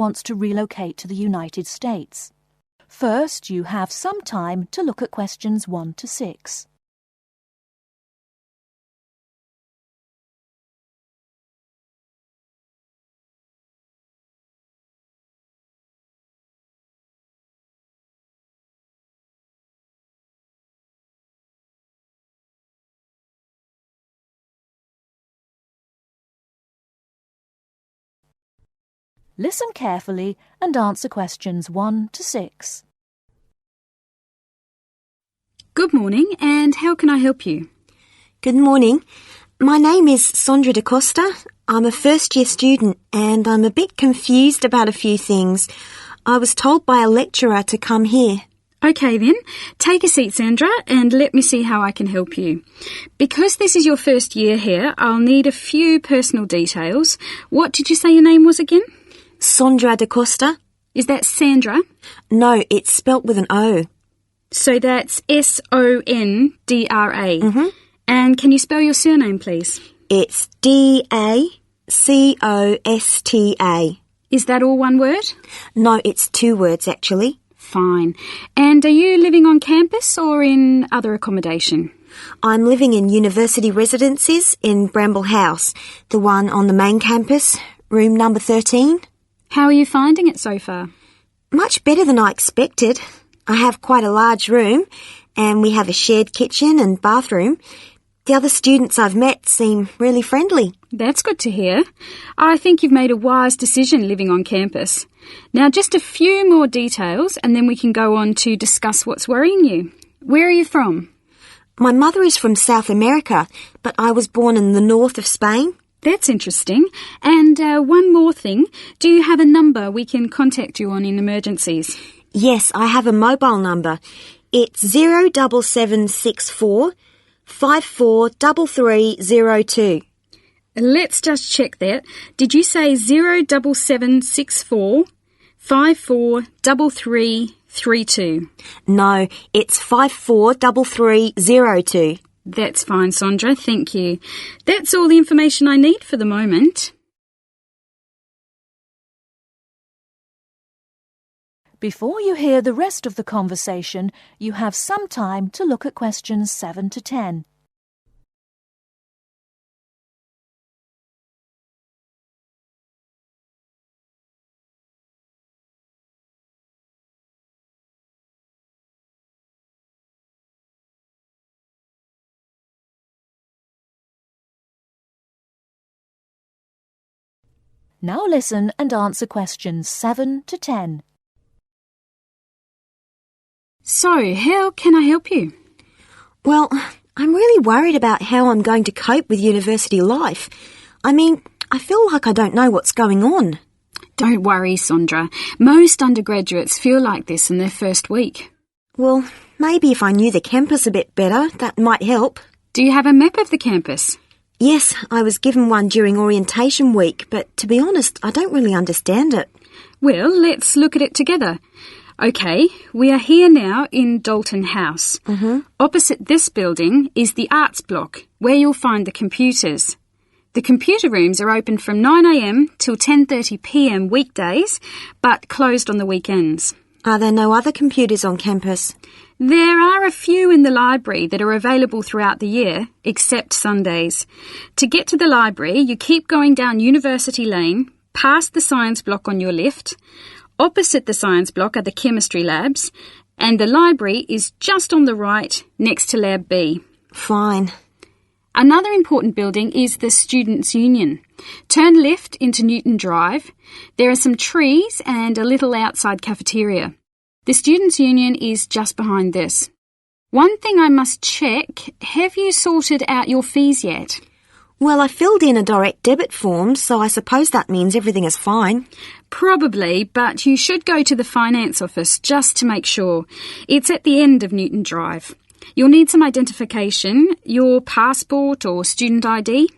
wants to relocate to the United States. First, you have some time to look at questions 1 to 6. Listen carefully and answer questions 1 to 6. Good morning, and how can I help you? Good morning. My name is Sandra da Costa. I'm a first-year student and I'm a bit confused about a few things. I was told by a lecturer to come here. Okay then, take a seat, Sandra, and let me see how I can help you. Because this is your first year here, I'll need a few personal details. What did you say your name was again? Sandra da Costa. Is that Sandra? No, it's spelt with an O. So that's S-O-N-D-R-A. Mm-hmm. And can you spell your surname, please? It's D-A-C-O-S-T-A. Is that all one word? No, it's 2 words actually. Fine. And are you living on campus or in other accommodation? I'm living in university residences in Bramble House, the one on the main campus, room number 13. How are you finding it so far? Much better than I expected. I have quite a large room and we have a shared kitchen and bathroom. The other students I've met seem really friendly. That's good to hear. I think you've made a wise decision living on campus. Now just a few more details and then we can go on to discuss what's worrying you. Where are you from? My mother is from South America, but I was born in the north of Spain. That's interesting. And one more thing. Do you have a number we can contact you on in emergencies? Yes, I have a mobile number. It's 07764 543302. Let's just check that. Did you say 07764 543332? No, it's 543302. That's fine, Sandra. Thank you. That's all the information I need for the moment. Before you hear the rest of the conversation, you have some time to look at questions 7 to 10. Now listen and answer questions 7 to 10. So, how can I help you? Well, I'm really worried about how I'm going to cope with university life. I mean, I feel like I don't know what's going on. Don't worry, Sandra. Most undergraduates feel like this in their first week. Well, maybe if I knew the campus a bit better, that might help. Do you have a map of the campus? Yes, I was given one during orientation week, but to be honest, I don't really understand it. Well, let's look at it together. Okay, we are here now in Dalton House. Opposite this building is the arts block, where you'll find the computers. The computer rooms are open from 9 a.m. till 10:30 p.m. weekdays, but closed on the weekends. Are there no other computers on campus? There are a few in the library that are available throughout the year, except Sundays. To get to the library, you keep going down University Lane, past the science block on your left. Opposite the science block are the chemistry labs, and the library is just on the right, next to Lab B. Fine. Another important building is the Students' Union. Turn left into Newton Drive. There are some trees and a little outside cafeteria. The Students' Union is just behind this. One thing I must check, have you sorted out your fees yet? Well, I filled in a direct debit form, so I suppose that means everything is fine. Probably, but you should go to the finance office just to make sure. It's at the end of Newton Drive. You'll need some identification, your passport or student ID.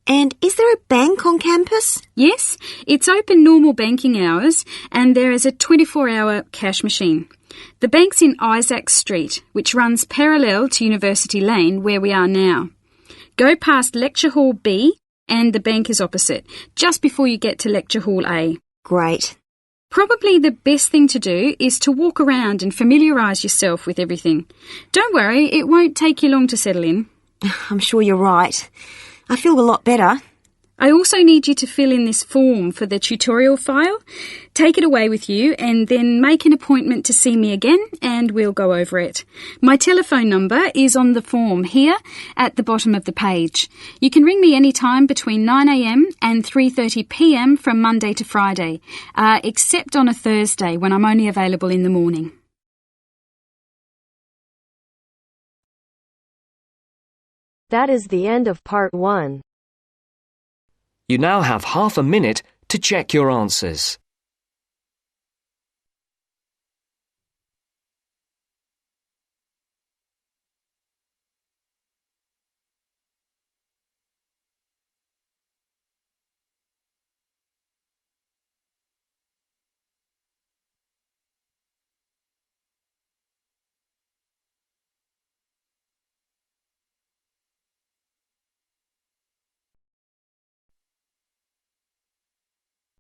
And is there a bank on campus? Yes, it's open normal banking hours and there is a 24-hour cash machine. The bank's in Isaac Street, which runs parallel to University Lane, where we are now. Go past Lecture Hall B and the bank is opposite, just before you get to Lecture Hall A. Great. Probably the best thing to do is to walk around and familiarise yourself with everything. Don't worry, it won't take you long to settle in. I'm sure you're right. I feel a lot better. I also need you to fill in this form for the tutorial file. Take it away with you and then make an appointment to see me again and we'll go over it. My telephone number is on the form here at the bottom of the page. You can ring me anytime between 9 a.m. and 3:30 p.m. from Monday to Friday, except on a Thursday when I'm only available in the morning. That is the end of part 1. You now have half a minute to check your answers.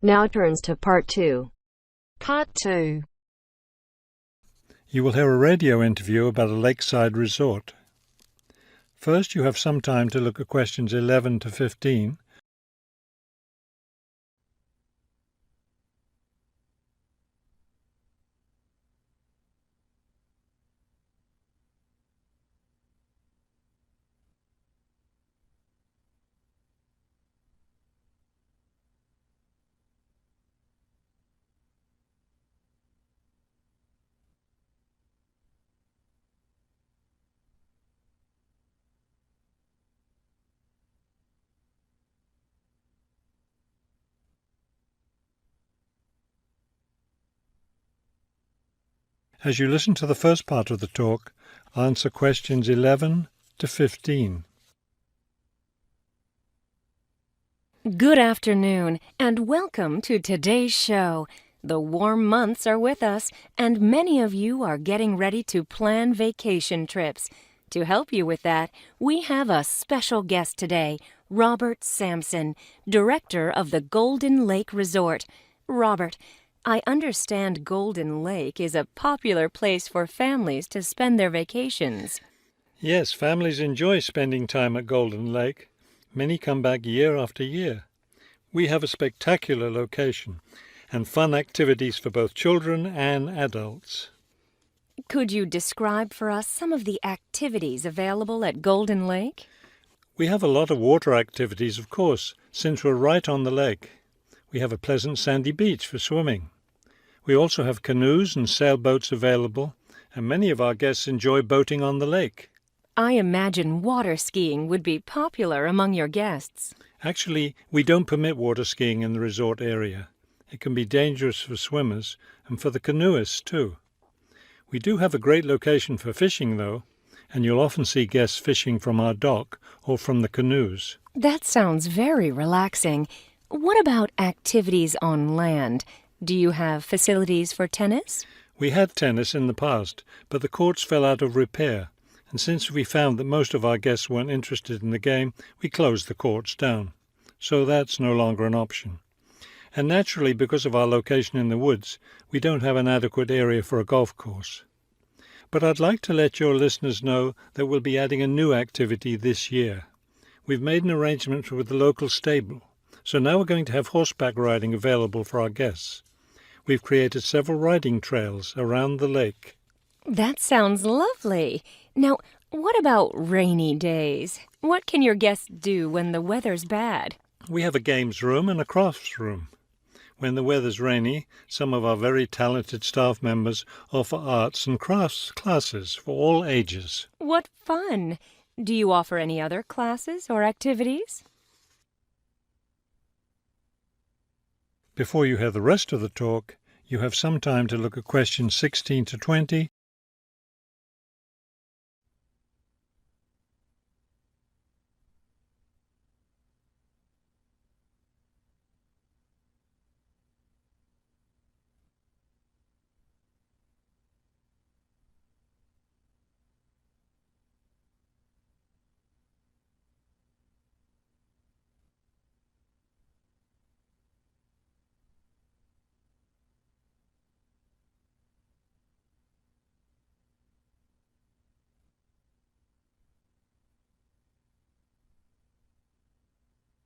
Now turns to part 2. Part 2. You will hear a radio interview about a lakeside resort. First, you have some time to look at questions 11 to 15. As you listen to the first part of the talk, answer questions 11 to 15. Good afternoon, and welcome to today's show. The warm months are with us, and many of you are getting ready to plan vacation trips. To help you with that, we have a special guest today, Robert Sampson, director of the Golden Lake Resort. Robert, I understand Golden Lake is a popular place for families to spend their vacations. Yes, families enjoy spending time at Golden Lake. Many come back year after year. We have a spectacular location and fun activities for both children and adults. Could you describe for us some of the activities available at Golden Lake? We have a lot of water activities, of course, since we're right on the lake. We have a pleasant sandy beach for swimming. We also have canoes and sailboats available, and many of our guests enjoy boating on the lake. I imagine water skiing would be popular among your guests. Actually, we don't permit water skiing in the resort area. It can be dangerous for swimmers and for the canoeists too. We do have a great location for fishing, though, and you'll often see guests fishing from our dock or from the canoes. That sounds very relaxing. What about activities on land? Do you have facilities for tennis? We had tennis in the past, but the courts fell out of repair, and since we found that most of our guests weren't interested in the game, we closed the courts down. So that's no longer an option. And naturally, because of our location in the woods, we don't have an adequate area for a golf course. But I'd like to let your listeners know that we'll be adding a new activity this year. We've made an arrangement with the local stable, so now we're going to have horseback riding available for our guests. We've created several riding trails around the lake. That sounds lovely. Now, what about rainy days? What can your guests do when the weather's bad? We have a games room and a crafts room. When the weather's rainy, some of our very talented staff members offer arts and crafts classes for all ages. What fun! Do you offer any other classes or activities? Before you hear the rest of the talk, you have some time to look at questions 16 to 20.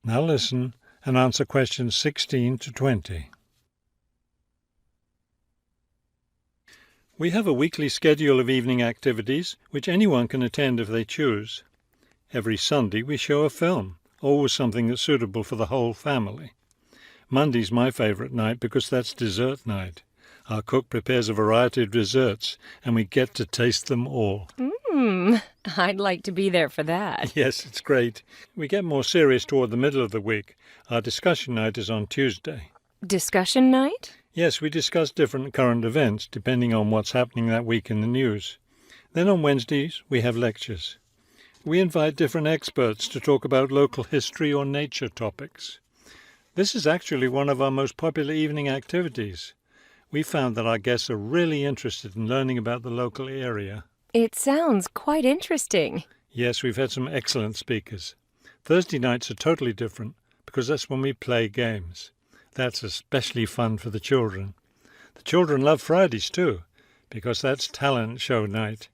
Now listen and answer questions 16 to 20. We have a weekly schedule of evening activities which anyone can attend if they choose. Every Sunday we show a film, always something that's suitable for the whole family. Monday's my favourite night because that's dessert night. Our cook prepares a variety of desserts and we get to taste them all. I'd like to be there for that. Yes, it's great. We get more serious toward the middle of the week. Our discussion night is on Tuesday. Discussion night? Yes, we discuss different current events depending on what's happening that week in the news. Then on Wednesdays we have lectures. We invite different experts to talk about local history or nature topics. This is actually one of our most popular evening activities. We found that our guests are really interested in learning about the local area. It sounds quite interesting. Yes, we've had some excellent speakers. Thursday nights are totally different because that's when we play games. That's especially fun for the children. The children love Fridays too, because that's talent show night.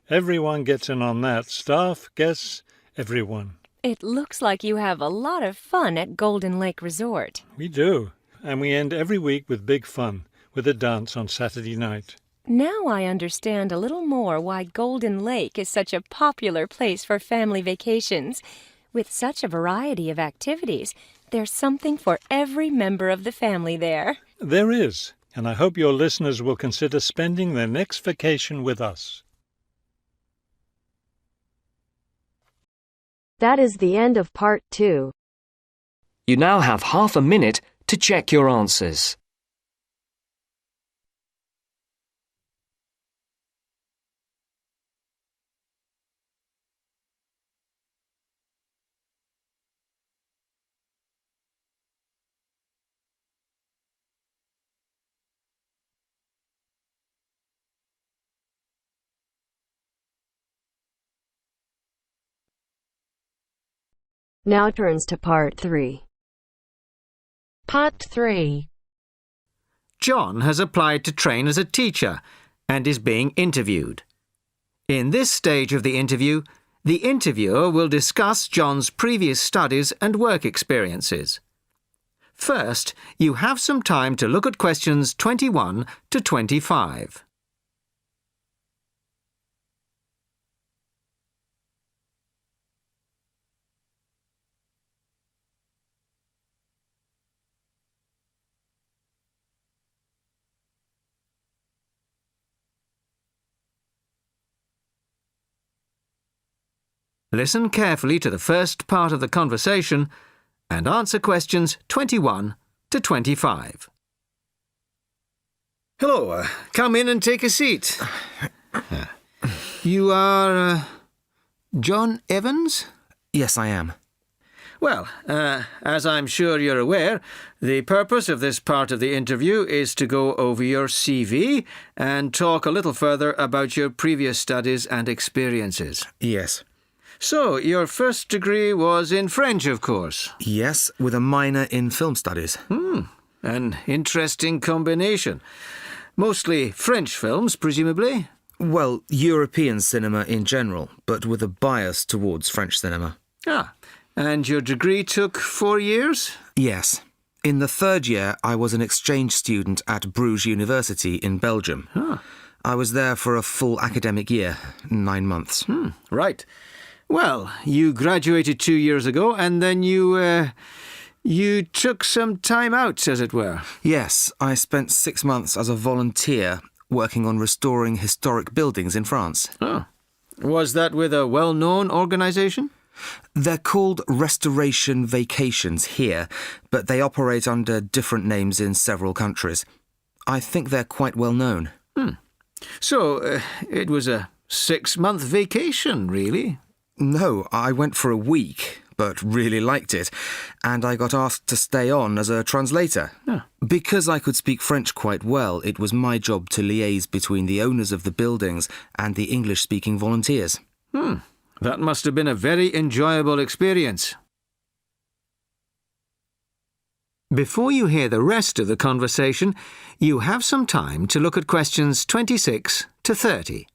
Everyone gets in on that. Staff, guests, everyone. It looks like you have a lot of fun at Golden Lake Resort. We do. And we end every week with big fun, with a dance on Saturday night. Now I understand a little more why Golden Lake is such a popular place for family vacations. With such a variety of activities, there's something for every member of the family there. There is, and I hope your listeners will consider spending their next vacation with us. That is the end of part 2. You now have half a minute to check your answers. Now turns to part 3. Part 3. John has applied to train as a teacher and is being interviewed. In this stage of the interview, the interviewer will discuss John's previous studies and work experiences. First, you have some time to look at questions 21 to 25. Listen carefully to the first part of the conversation and answer questions 21 to 25. Hello, come in and take a seat. You are John Evans? Yes, I am. Well, as I'm sure you're aware, the purpose of this part of the interview is to go over your CV and talk a little further about your previous studies and experiences. Yes. So, your first degree was in French, of course? Yes, with a minor in film studies. An interesting combination. Mostly French films, presumably? Well, European cinema in general, but with a bias towards French cinema. Ah, and your degree took 4 years? Yes. In the third year, I was an exchange student at Bruges University in Belgium. I was there for a full academic year, 9 months. Right. Well, you graduated 2 years ago and then you took some time out, as it were. Yes, I spent 6 months as a volunteer working on restoring historic buildings in France. Oh. Was that with a well-known organisation? They're called Restoration Vacations here, but they operate under different names in several countries. I think they're quite well known. So, it was a 6-month vacation, really? No, I went for a week, but really liked it, and I got asked to stay on as a translator. Because I could speak French quite well, it was my job to liaise between the owners of the buildings and the English-speaking volunteers. That must have been a very enjoyable experience. Before you hear the rest of the conversation, you have some time to look at questions 26 to 30.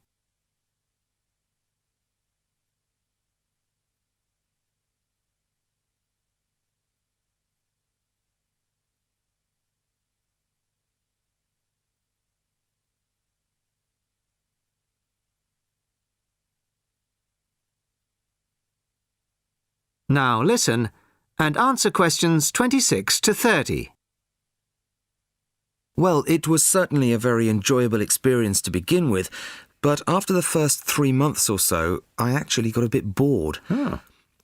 Now listen and answer questions 26 to 30. Well, it was certainly a very enjoyable experience to begin with, but after the first 3 months or so, I actually got a bit bored.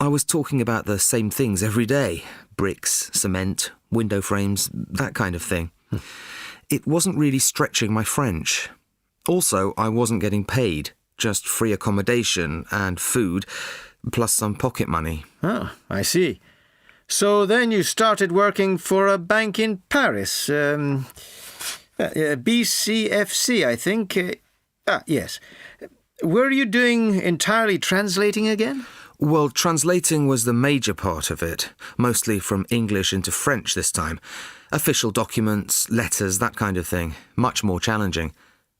I was talking about the same things every day. Bricks, cement, window frames, that kind of thing. It wasn't really stretching my French. Also, I wasn't getting paid, just free accommodation and food, plus some pocket money. Oh, I see. So then you started working for a bank in Paris. BCFC, I think. Yes. Were you doing entirely translating again? Well, translating was the major part of it, mostly from English into French this time. Official documents, letters, that kind of thing. Much more challenging.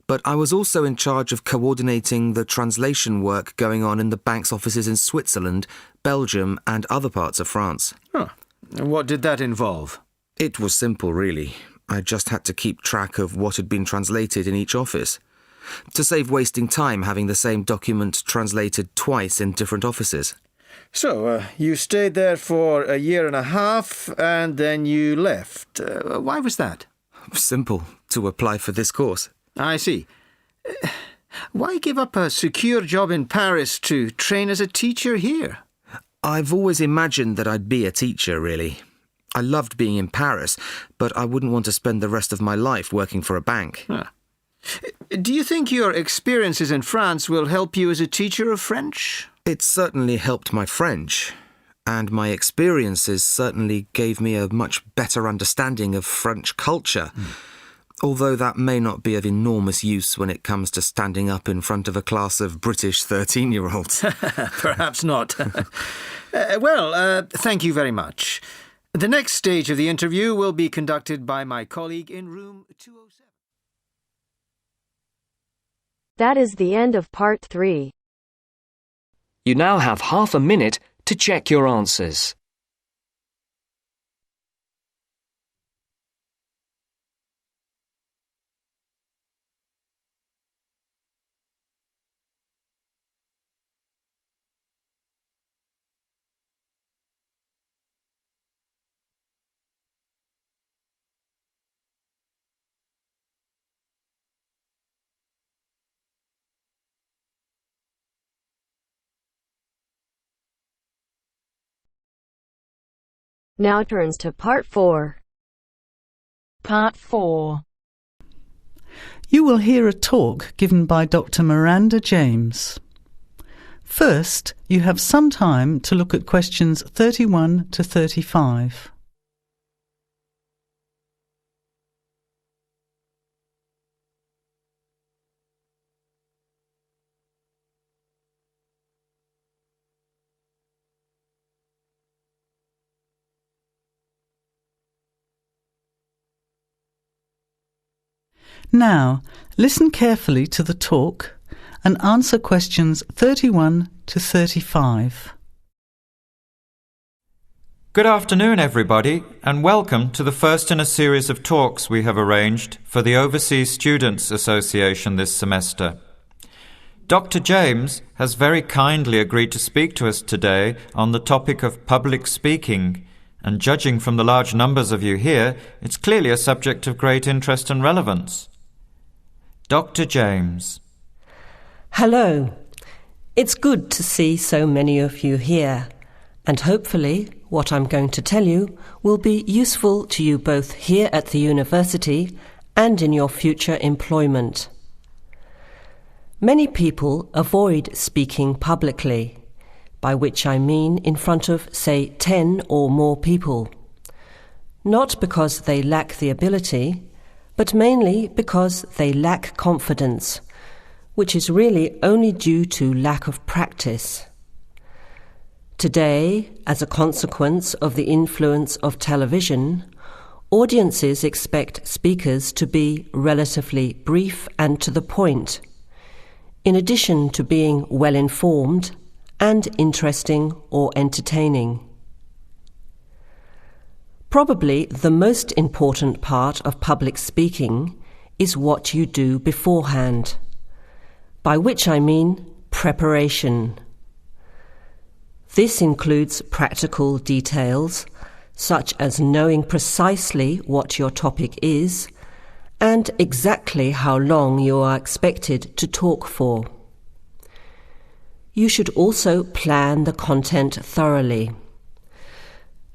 But I was also in charge of coordinating the translation work going on in the bank's offices in Switzerland, Belgium, and other parts of France. What did that involve? It was simple, really. I just had to keep track of what had been translated in each office. To save wasting time having the same document translated twice in different offices. So, you stayed there for a year and a half, and then you left. Why was that? Simple. To apply for this course. I see. Why give up a secure job in Paris to train as a teacher here? I've always imagined that I'd be a teacher, really. I loved being in Paris, but I wouldn't want to spend the rest of my life working for a bank. Do you think your experiences in France will help you as a teacher of French? It certainly helped my French, and my experiences certainly gave me a much better understanding of French culture, although that may not be of enormous use when it comes to standing up in front of a class of British 13-year-olds. Perhaps not. Thank you very much. The next stage of the interview will be conducted by my colleague in room 207. That is the end of part 3. You now have half a minute to check your answers. Now turns to part 4. Part 4. You will hear a talk given by Dr. Miranda James. First, you have some time to look at questions 31 to 35. Now, listen carefully to the talk and answer questions 31 to 35. Good afternoon, everybody, and welcome to the first in a series of talks we have arranged for the Overseas Students Association this semester. Dr. James has very kindly agreed to speak to us today on the topic of public speaking, and judging from the large numbers of you here, it's clearly a subject of great interest and relevance. Dr. James. Hello. It's good to see so many of you here, and hopefully what I'm going to tell you will be useful to you both here at the university and in your future employment. Many people avoid speaking publicly, by which I mean in front of, say, 10 or more people. Not because they lack the ability, but mainly because they lack confidence, which is really only due to lack of practice. Today, as a consequence of the influence of television, audiences expect speakers to be relatively brief and to the point, in addition to being well-informed and interesting or entertaining. Probably the most important part of public speaking is what you do beforehand, by which I mean preparation. This includes practical details, such as knowing precisely what your topic is and exactly how long you are expected to talk for. You should also plan the content thoroughly.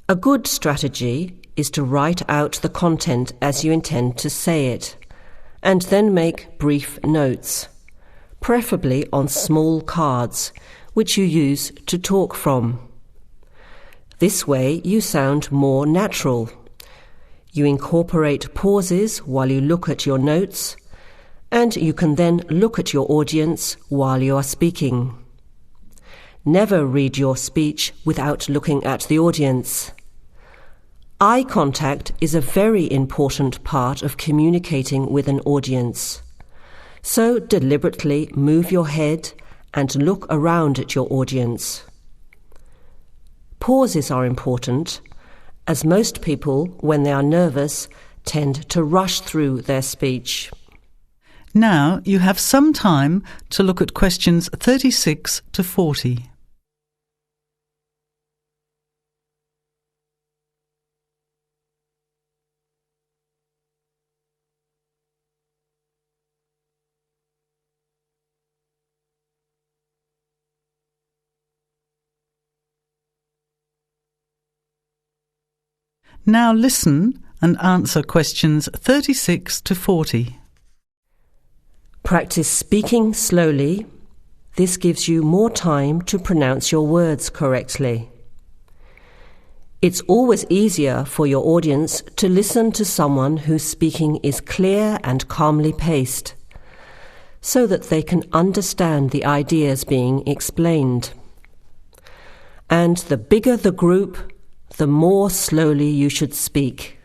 A good strategy is to write out the content as you intend to say it, and then make brief notes, preferably on small cards, which you use to talk from. This way you sound more natural. You incorporate pauses while you look at your notes, and you can then look at your audience while you are speaking. Never read your speech without looking at the audience. Eye contact is a very important part of communicating with an audience. So deliberately move your head and look around at your audience. Pauses are important, as most people, when they are nervous, tend to rush through their speech. Now you have some time to look at questions 36 to 40. Now listen and answer questions 36 to 40. Practice speaking slowly. This gives you more time to pronounce your words correctly. It's always easier for your audience to listen to someone whose speaking is clear and calmly paced, so that they can understand the ideas being explained. And the bigger the group, the more slowly you should speak.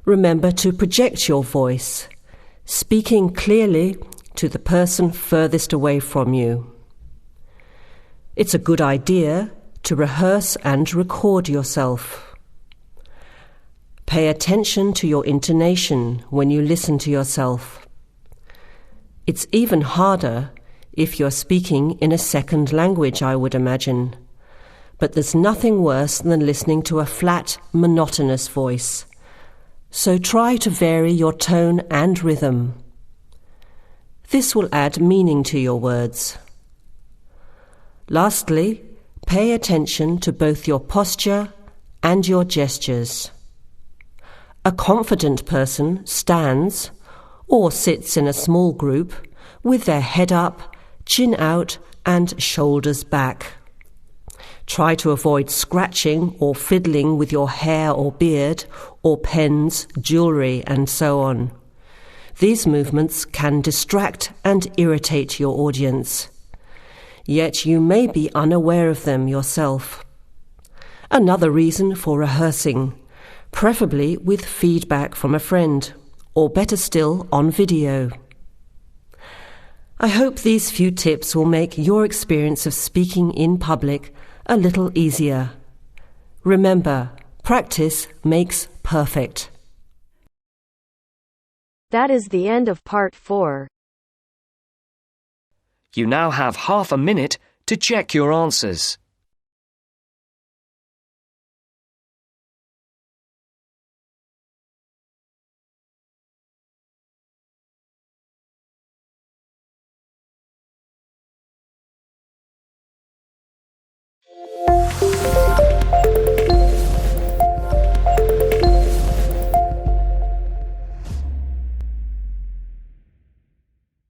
Remember to project your voice, speaking clearly to the person furthest away from you. It's a good idea to rehearse and record yourself. Pay attention to your intonation when you listen to yourself. It's even harder if you're speaking in a second language, I would imagine. But there's nothing worse than listening to a flat, monotonous voice. So try to vary your tone and rhythm. This will add meaning to your words. Lastly, pay attention to both your posture and your gestures. A confident person stands or sits in a small group with their head up, chin out, and shoulders back. Try to avoid scratching or fiddling with your hair or beard, or pens, jewellery, and so on. These movements can distract and irritate your audience. Yet you may be unaware of them yourself. Another reason for rehearsing, preferably with feedback from a friend, or better still, on video. I hope these few tips will make your experience of speaking in public a little easier. Remember, practice makes perfect. That is the end of part 4. You now have half a minute to check your answers.